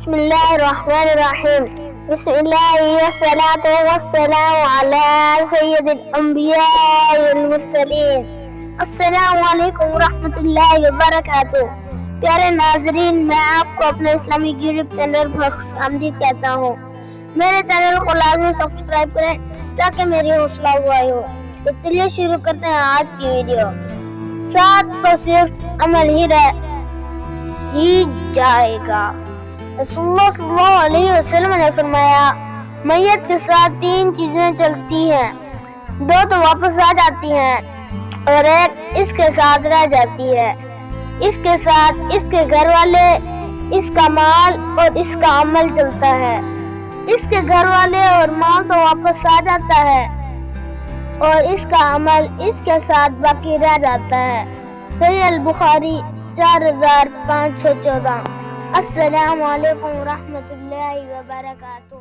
بسم الله الرحمن الرحيم. بسم الله والصلاة والسلام على سید الانبیاء والمرسلین. السلام علیکم ورحمۃ اللہ وبرکاتہ. پیارے ناظرین، میں آپ کو اپنے اسلامک یوٹیوب چینل پر خوش آمدید کہتا ہوں. میرے چینل کو لازمی سبسکرائب کریں تاکہ میری حوصلہ افزائی ہو. تو چلیے شروع کرتے ہیں آج کی ویڈیو. ساتھ تو صرف عمل ہی رہ جائے گا. رسول اللہ صلی اللہ علیہ وسلم نے فرمایا، میت کے ساتھ 3 چیزیں چلتی ہیں، 2 تو واپس آ جاتی ہیں اور 1 اس کے ساتھ رہ جاتی ہے. اس کے ساتھ اس کے گھر والے، اس کا مال اور اس کا عمل چلتا ہے. اس کے گھر والے اور مال تو واپس آ جاتا ہے اور اس کا عمل اس کے ساتھ باقی رہ جاتا ہے. صحیح البخاری 4514. السلام علیکم ورحمۃ اللہ وبرکاتہ.